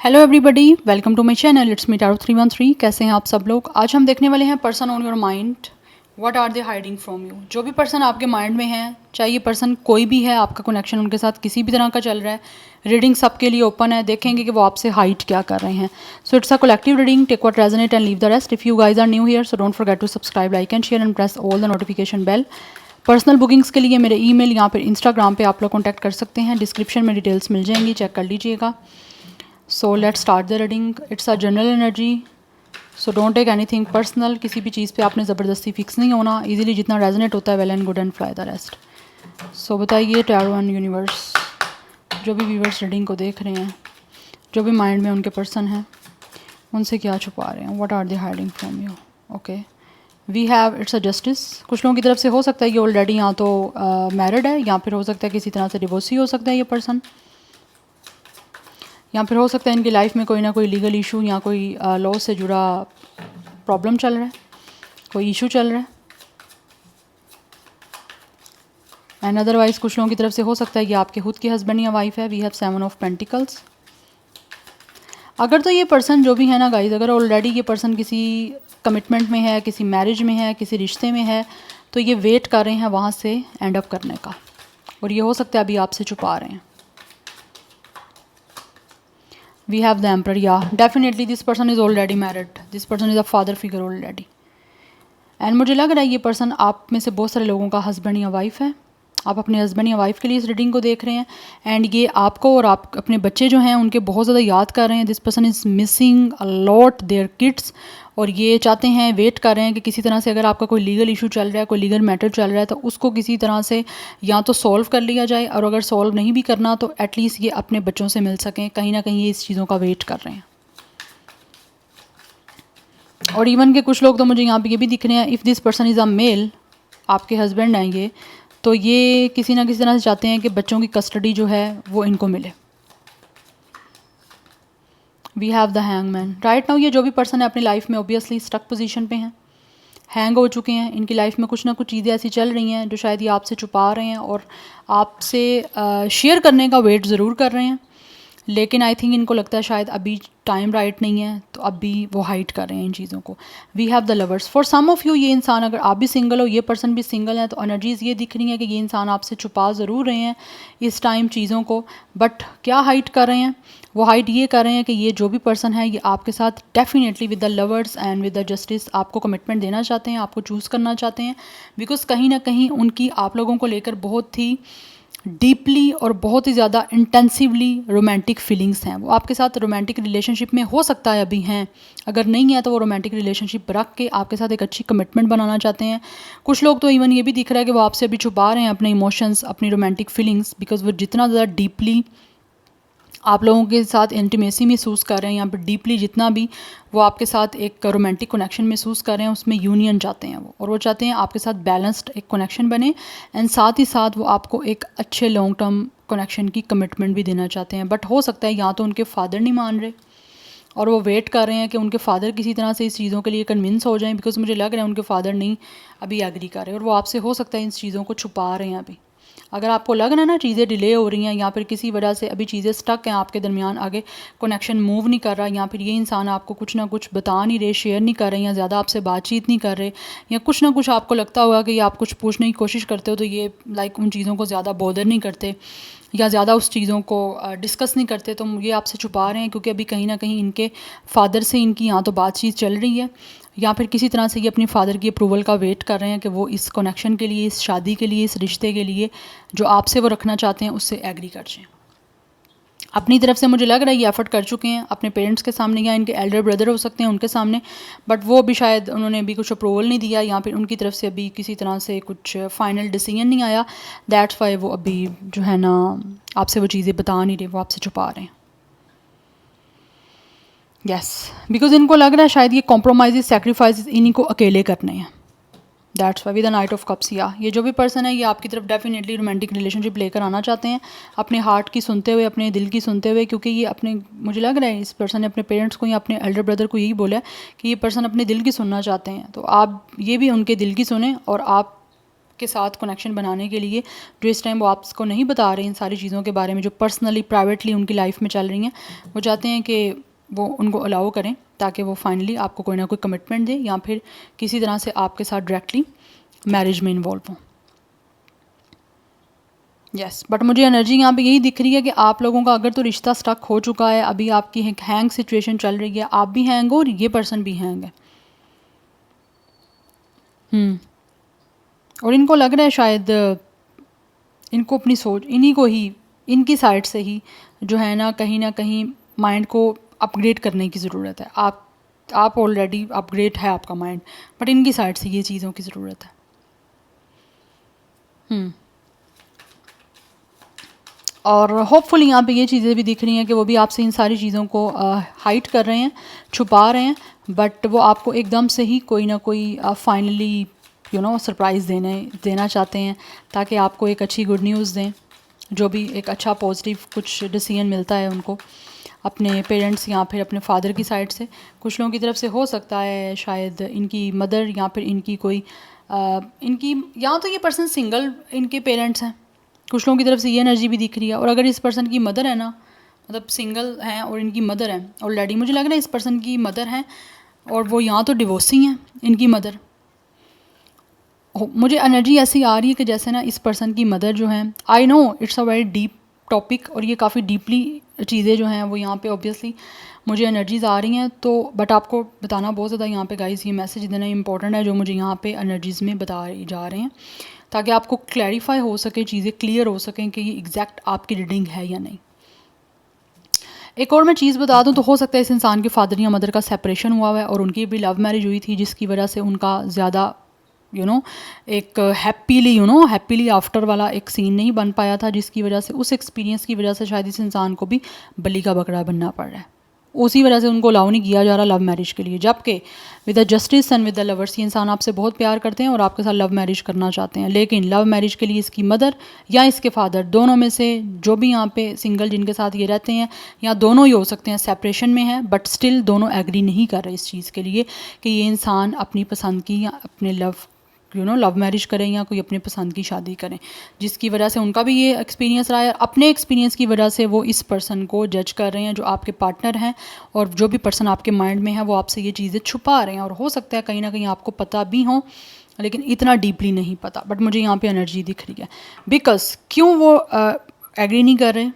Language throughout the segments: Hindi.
Hello everybody, welcome to my channel. It's me Taro 313। कैसे हैं आप सब लोग। आज हम देखने वाले हैं person on your mind, what are they hiding from you. जो भी पर्सन आपके माइंड में है, चाहे ये पर्सन कोई भी है, आपका कनेक्शन उनके साथ किसी भी तरह का चल रहा है, रीडिंग सबके लिए ओपन है। देखेंगे कि वो आपसे हाइड क्या कर रहे हैं। So it's a collective reading, take what resonate and leave the rest. If you guys are new here so don't forget to subscribe, like and share and press all the notification bell. Personal bookings के लिए मेरे ईमेल या फिर इंस्टाग्राम पे आप लोग कॉन्टैक्ट कर सकते हैं। डिस्क्रिप्शन में डिटेल्स मिल जाएंगी, चेक कर लीजिएगा। So let's start the reading. It's a general energy. So don't take anything personal. किसी भी चीज़ पे आपने ज़बरदस्ती फिक्स नहीं होना। इजीली जितना रेजोनेट होता है well and good and fly the rest. So बताइए टैरो एंड यूनिवर्स, जो भी व्यूवर्स रीडिंग को देख रहे हैं, जो भी माइंड में उनके पर्सन हैं, उनसे क्या छुपा रहे हैं। What are they hiding from you. Okay, we have it's a justice. कुछ लोगों की तरफ से हो सकता है ये ऑलरेडी यहाँ तो मैरिड है, या फिर हो सकता है किसी तरह से डिवोर्सी हो सकता है ये पर्सन, या फिर हो सकता है इनकी लाइफ में कोई ना कोई लीगल इशू या कोई लॉ से जुड़ा प्रॉब्लम चल रहा है, कोई इशू चल रहा है। एंड अदरवाइज कुछ लोगों की तरफ से हो सकता है ये आपके खुद के हस्बैंड या वाइफ है। We have 7 of pentacles. अगर तो ये पर्सन जो भी है ना गाइज, अगर ऑलरेडी ये पर्सन किसी कमिटमेंट में है, किसी मैरिज में है, किसी रिश्ते में है, तो ये वेट कर रहे हैं वहाँ से एंड अप करने का, और ये हो सकता है अभी आपसे छुपा रहे हैं। We have the emperor. Yeah, definitely this person is already married. This person is a father figure already. And मुझे लग रहा है ये पर्सन आप में से बहुत सारे लोगों का हस्बैंड या वाइफ है। आप अपने हस्बैंड या वाइफ के लिए इस रीडिंग को देख रहे हैं, एंड ये आपको और आप अपने बच्चे जो हैं उनके बहुत ज़्यादा याद कर रहे हैं। This person is missing a lot their kids, और ये चाहते हैं, वेट कर रहे हैं कि किसी तरह से अगर आपका कोई लीगल इशू चल रहा है, कोई लीगल मैटर चल रहा है, तो उसको किसी तरह से या तो सॉल्व कर लिया जाए, और अगर सॉल्व नहीं भी करना तो एटलीस्ट ये अपने बच्चों से मिल सकें। कहीं ना कहीं ये इस चीज़ों का वेट कर रहे हैं। और इवन के कुछ लोग तो मुझे यहाँ पे ये भी दिख रहे हैं, if this person is a male, आपके हस्बैंड हैं ये, तो ये किसी ना किसी तरह से चाहते हैं कि बच्चों की कस्टडी जो है वो इनको मिले। We have the hangman. Right now ये जो भी पर्सन है अपनी लाइफ में ऑब्वियसली स्टक पोजीशन पे हैं, हैंग हो चुके हैं। इनकी लाइफ में कुछ ना कुछ चीज़ें ऐसी चल रही हैं जो शायद ये आपसे छुपा रहे हैं और आपसे शेयर करने का वेट ज़रूर कर रहे हैं, लेकिन आई थिंक इनको लगता है शायद अभी टाइम राइट नहीं है, तो अभी वो हाइड कर रहे हैं इन चीज़ों को। We have the lovers. For some of you, ये इंसान, अगर आप भी सिंगल हो, ये पर्सन भी सिंगल है, तो एनर्जीज़ ये दिख रही हैं कि ये इंसान आपसे छुपा ज़रूर रहे हैं इस टाइम चीज़ों को, बट क्या हाइड कर रहे हैं? वो हाइड ये कर रहे हैं कि ये जो भी पर्सन है ये आपके साथ definitely with the lovers and with the justice आपको कमिटमेंट देना चाहते हैं, आपको चूज़ करना चाहते हैं, बिकॉज कहीं ना कहीं उनकी आप लोगों को लेकर बहुत ही डीपली और बहुत ही ज़्यादा इंटेंसिवली रोमांटिक फीलिंग्स हैं। वो आपके साथ रोमांटिक रिलेशनशिप में हो सकता है अभी हैं, अगर नहीं है तो वो रोमांटिक रिलेशनशिप रख के आपके साथ एक अच्छी कमिटमेंट बनाना चाहते हैं। कुछ लोग तो इवन ये भी दिख रहा है कि वो आपसे अभी छुपा रहे हैं अपने इमोशंस, अपनी रोमांटिक फीलिंग्स, बिकॉज वो जितना ज़्यादा डीपली आप लोगों के साथ इंटीमेसी महसूस कर रहे हैं, या फिर डीपली जितना भी वो आपके साथ एक रोमांटिक कनेक्शन महसूस कर रहे हैं, उसमें यूनियन चाहते हैं वो, और वो चाहते हैं आपके साथ बैलेंस्ड एक कनेक्शन बने, एंड साथ ही साथ वो आपको एक अच्छे लॉन्ग टर्म कनेक्शन की कमिटमेंट भी देना चाहते हैं। बट हो सकता है या तो उनके फादर नहीं मान रहे और वो वेट कर रहे हैं कि उनके फादर किसी तरह से इस चीज़ों के लिए कन्विंस हो जाएं, बिकॉज मुझे लग रहा है उनके फादर नहीं अभी एग्री कर रहे, और वो आपसे हो सकता है इन चीज़ों को छुपा रहे हैं अभी। अगर आपको लग रहा है ना चीज़ें डिले हो रही हैं, या फिर किसी वजह से अभी चीज़ें स्टक हैं आपके दरमियान, आगे कनेक्शन मूव नहीं कर रहा, या फिर ये इंसान आपको कुछ ना कुछ बता नहीं रहे, शेयर नहीं कर रहे, या ज़्यादा आपसे बातचीत नहीं कर रहे, या कुछ ना कुछ आपको लगता होगा कि ये आप कुछ पूछने की कोशिश करते हो तो ये लाइक उन चीज़ों को ज़्यादा बॉदर नहीं करते, या ज़्यादा उस चीज़ों को डिस्कस नहीं करते, तो ये आपसे छुपा रहे हैं क्योंकि अभी कहीं ना कहीं इनके फादर से इनकी यहाँ तो बातचीत चल रही है, या फिर किसी तरह से ये अपनी फादर की अप्रूवल का वेट कर रहे हैं कि वो इस कनेक्शन के लिए, इस शादी के लिए, इस रिश्ते के लिए जो आपसे वो रखना चाहते हैं उससे एग्री कर जाएं। अपनी तरफ से मुझे लग रहा है ये एफर्ट कर चुके हैं अपने पेरेंट्स के सामने, या इनके एल्डर ब्रदर हो सकते हैं उनके सामने, बट वो भी शायद उन्होंने अभी कुछ अप्रूवल नहीं दिया, या फिर उनकी तरफ से अभी किसी तरह से कुछ फाइनल डिसीजन नहीं आया। दैट्स वाई वो अभी जो है ना आपसे वो चीज़ें बता नहीं रहे, वो आपसे छुपा रहे हैं। यस, बिकॉज इनको लग रहा है शायद ये कॉम्प्रोमाइज़, सेक्रीफाइस इन्हीं को अकेले करने हैं। That's why with the night of cups. या ये जो भी पर्सन है ये आपकी तरफ डेफिनेटली रोमांटिक रिलेशनशिप लेकर आना चाहते हैं, अपने हार्ट की सुनते हुए, अपने दिल की सुनते हुए, क्योंकि ये अपने, मुझे लग रहा है इस पर्सन ने अपने पेरेंट्स को या अपने एल्डर ब्रदर को यही बोला है कि ये पर्सन अपने दिल की सुनना चाहते हैं, तो आप ये भी उनके दिल की सुने और आप आपके साथ कनेक्शन बनाने के लिए, जो इस टाइम वो आपको नहीं बता रहे इन सारी चीज़ों के बारे में जो पर्सनली प्राइवेटली उनकी लाइफ में चल रही हैं, वो चाहते हैं कि वो उनको अलाउ करें ताकि वो फाइनली आपको कोई ना कोई कमिटमेंट दें या फिर किसी तरह से आपके साथ डायरेक्टली मैरिज में इन्वॉल्व हों। यस, बट मुझे एनर्जी यहाँ पे यही दिख रही है कि आप लोगों का अगर तो रिश्ता स्टक हो चुका है, अभी आपकी एक हैंग सिचुएशन चल रही है, आप भी हैंग हो और ये पर्सन भी हैंग है। और इनको लग रहा है शायद इनको अपनी सोच इन्हीं को ही, इनकी साइड से ही जो है ना कहीं माइंड को अपग्रेड करने की ज़रूरत है। आप ऑलरेडी अपग्रेड है आपका माइंड, बट इनकी साइड से ये चीज़ों की ज़रूरत है। और होपफुली यहाँ पे ये चीज़ें भी दिख रही हैं कि वो भी आपसे इन सारी चीज़ों को हाइड कर रहे हैं, छुपा रहे हैं, बट वो आपको एकदम से ही कोई ना कोई फाइनली सरप्राइज़ देना चाहते हैं ताकि आपको एक अच्छी गुड न्यूज़ दें, जो भी एक अच्छा पॉजिटिव कुछ डिसीजन मिलता है उनको अपने पेरेंट्स या फिर अपने फादर की साइड से। कुछ लोगों की तरफ से हो सकता है शायद इनकी मदर या फिर इनकी कोई इनकी या तो ये पर्सन सिंगल इनके पेरेंट्स हैं, कुछ लोगों की तरफ से ये एनर्जी भी दिख रही है। और अगर इस पर्सन की मदर है ना, मतलब सिंगल हैं और इनकी मदर है ऑलरेडी, मुझे लग रहा है इस पर्सन की मदर हैं और वो यहाँ तो डिवोर्सी हैं इनकी मदर। मुझे एनर्जी ऐसी आ रही है कि जैसे ना इस पर्सन की मदर जो हैं, I know it's a very deep topic और ये काफ़ी डीपली चीज़ें जो हैं वो यहाँ पे ऑब्वियसली मुझे एनर्जीज़ आ रही हैं, तो बट आपको बताना बहुत ज़्यादा यहाँ पे गाइस ये मैसेज इतना इंपॉर्टेंट है जो मुझे यहाँ पे एनर्जीज़ में बता जा रहे हैं ताकि आपको क्लैरिफाई हो सके, चीज़ें क्लियर हो सकें कि ये एग्जैक्ट आपकी रीडिंग है या नहीं। एक और मैं चीज़ बता दूं तो हो सकता है इस इंसान के फादर या मदर का सेपरेशन हुआ है और उनकी भी लव मैरिज हुई थी जिसकी वजह से उनका ज़्यादा एक हैप्पीली आफ्टर वाला एक सीन नहीं बन पाया था, जिसकी वजह से उस एक्सपीरियंस की वजह से शायद इस इंसान को भी बलि का बकरा बनना पड़ रहा है। उसी वजह से उनको अलाउ नहीं किया जा रहा लव मैरिज के लिए, जबकि with the justice and with the lovers ये इंसान आपसे बहुत प्यार करते हैं और आपके साथ लव मैरिज करना चाहते हैं, लेकिन लव मैरिज के लिए इसकी मदर या इसके फादर दोनों में से जो भी यहाँ पे सिंगल जिनके साथ ये रहते हैं या दोनों ही हो सकते हैं सेपरेशन में है, बट स्टिल दोनों एग्री नहीं कर रहे इस चीज़ के लिए कि ये इंसान अपनी पसंद की या अपने लव मैरिज करें या कोई अपने पसंद की शादी करें, जिसकी वजह से उनका भी ये एक्सपीरियंस रहा है। अपने एक्सपीरियंस की वजह से वो इस पर्सन को जज कर रहे हैं जो आपके पार्टनर हैं, और जो भी पर्सन आपके माइंड में है वो आपसे ये चीज़ें छुपा रहे हैं। और हो सकता है कहीं ना कहीं आपको पता भी हो लेकिन इतना डीपली नहीं पता, बट मुझे यहाँ पे एनर्जी दिख रही है। बिकॉज क्यों वो एग्री नहीं कर रहे?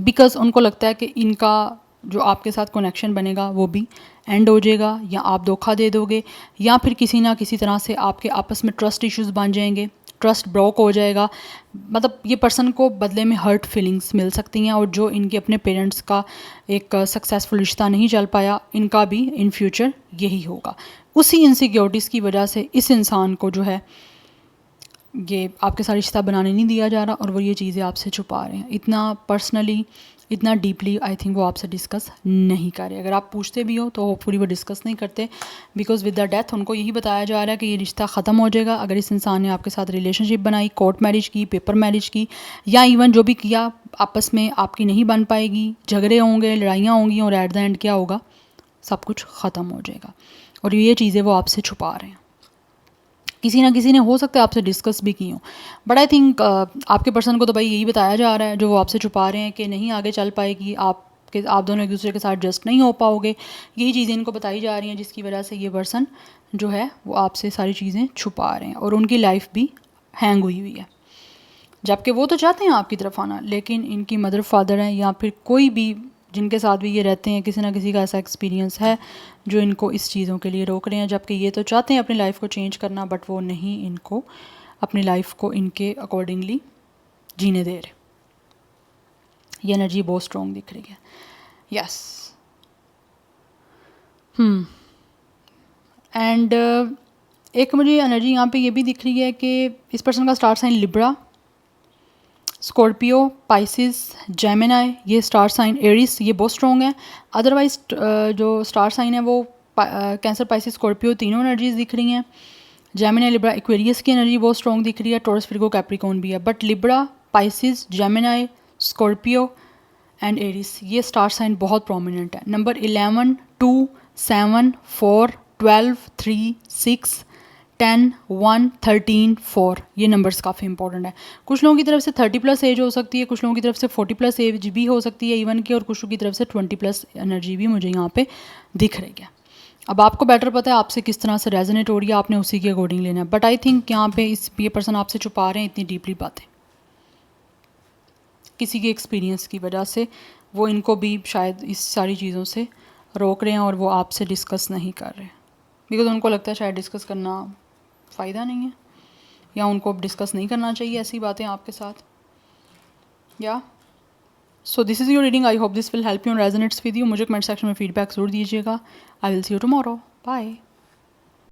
बिकॉज उनको लगता है कि इनका जो आपके साथ कनेक्शन बनेगा वो भी एंड हो जाएगा, या आप धोखा दे दोगे, या फिर किसी ना किसी तरह से आपके आपस में ट्रस्ट इश्यूज़ बन जाएंगे, ट्रस्ट ब्रोक हो जाएगा। मतलब ये पर्सन को बदले में हर्ट फीलिंग्स मिल सकती हैं, और जो इनके अपने पेरेंट्स का एक सक्सेसफुल रिश्ता नहीं चल पाया, इनका भी इन फ्यूचर यही होगा। उसी इनसिक्योरिटीज़ की वजह से इस इंसान को जो है ये आपके साथ रिश्ता बनाने नहीं दिया जा रहा और वो ये चीज़ें आपसे छुपा रहे हैं। इतना पर्सनली, इतना डीपली आई थिंक वो आपसे डिस्कस नहीं कर रहे। अगर आप पूछते भी हो तो होपफुली वो डिस्कस नहीं करते, बिकॉज विद द डेथ उनको यही बताया जा रहा है कि ये रिश्ता ख़त्म हो जाएगा अगर इस इंसान ने आपके साथ रिलेशनशिप बनाई, कोर्ट मैरिज की, पेपर मैरिज की, या इवन जो भी किया आपस में आपकी नहीं बन पाएगी, झगड़े होंगे, लड़ाइयाँ होंगी, और एट द एंड क्या होगा, सब कुछ ख़त्म हो जाएगा। और ये चीज़ें वो आपसे छुपा रहे हैं। किसी ना किसी ने हो सकता है आपसे डिस्कस भी की हो, बट आई थिंक आपके पर्सन को तो भाई यही बताया जा रहा है जो वो आपसे छुपा रहे हैं कि नहीं आगे चल पाएगी, आप दोनों एक दूसरे के साथ एडजस्ट नहीं हो पाओगे। यही चीज़ें इनको बताई जा रही हैं जिसकी वजह से ये पर्सन जो है वो आपसे सारी चीज़ें छुपा रहे हैं, और उनकी लाइफ भी हैंग हुई है। जबकि वो तो चाहते हैं आपकी तरफ आना, लेकिन इनकी मदर फादर हैं या फिर कोई भी जिनके साथ भी ये रहते हैं, किसी ना किसी का ऐसा एक्सपीरियंस है जो इनको इस चीज़ों के लिए रोक रहे हैं। जबकि ये तो चाहते हैं अपनी लाइफ को चेंज करना, बट वो नहीं इनको अपनी लाइफ को इनके अकॉर्डिंगली जीने दे रहे। ये एनर्जी बहुत स्ट्रॉन्ग दिख रही है। यस। एंड एक मुझे एनर्जी यहाँ पे ये भी दिख रही है कि इस पर्सन का star sign Libra, Scorpio, Pisces, Gemini, ये स्टार साइन एरिस, ये बहुत स्ट्रॉन्ग है। अदरवाइज जो स्टार साइन है वो कैंसर, पाइसिस, स्कॉर्पियो तीनों एनर्जीज दिख रही हैं। जेमिनाई, लिब्रा, एक्वेरियस की एनर्जी बहुत स्ट्रॉन्ग दिख रही है। टॉरस, विर्गो, कैप्रिकॉर्न भी है, but Libra, Pisces, Gemini, Scorpio and Aries ये स्टार साइन बहुत प्रोमिनेंट है। नंबर 11, 2, 7, 4, 12, 3, 6, 10, 1, 13, 4 ये नंबर्स काफ़ी इंपॉर्टेंट है। कुछ लोगों की तरफ से 30+ एज हो सकती है, कुछ लोगों की तरफ से 40+ एज भी हो सकती है इवन की, और कुछ लोगों की तरफ से 20+ एनर्जी भी मुझे यहाँ पे दिख रही है। अब आपको बेटर पता है आपसे किस तरह से रेजोनेट हो रही है, आपने उसी के अकॉर्डिंग लेना है। बट आई थिंक यहाँ पे ये पर्सन आपसे छुपा रहे हैं इतनी डीपली बातें, किसी के एक्सपीरियंस की वजह से वो इनको भी शायद इस सारी चीज़ों से रोक रहे हैं और वो आपसे डिस्कस नहीं कर रहे, बिकॉज उनको लगता है शायद डिस्कस करना फ़ायदा नहीं है, या उनको अब डिस्कस नहीं करना चाहिए ऐसी बातें आपके साथ। या so this is your reading, I hope this will help you and resonates with you. मुझे कमेंट सेक्शन में फीडबैक ज़रूर दीजिएगा। I will see you tomorrow, bye.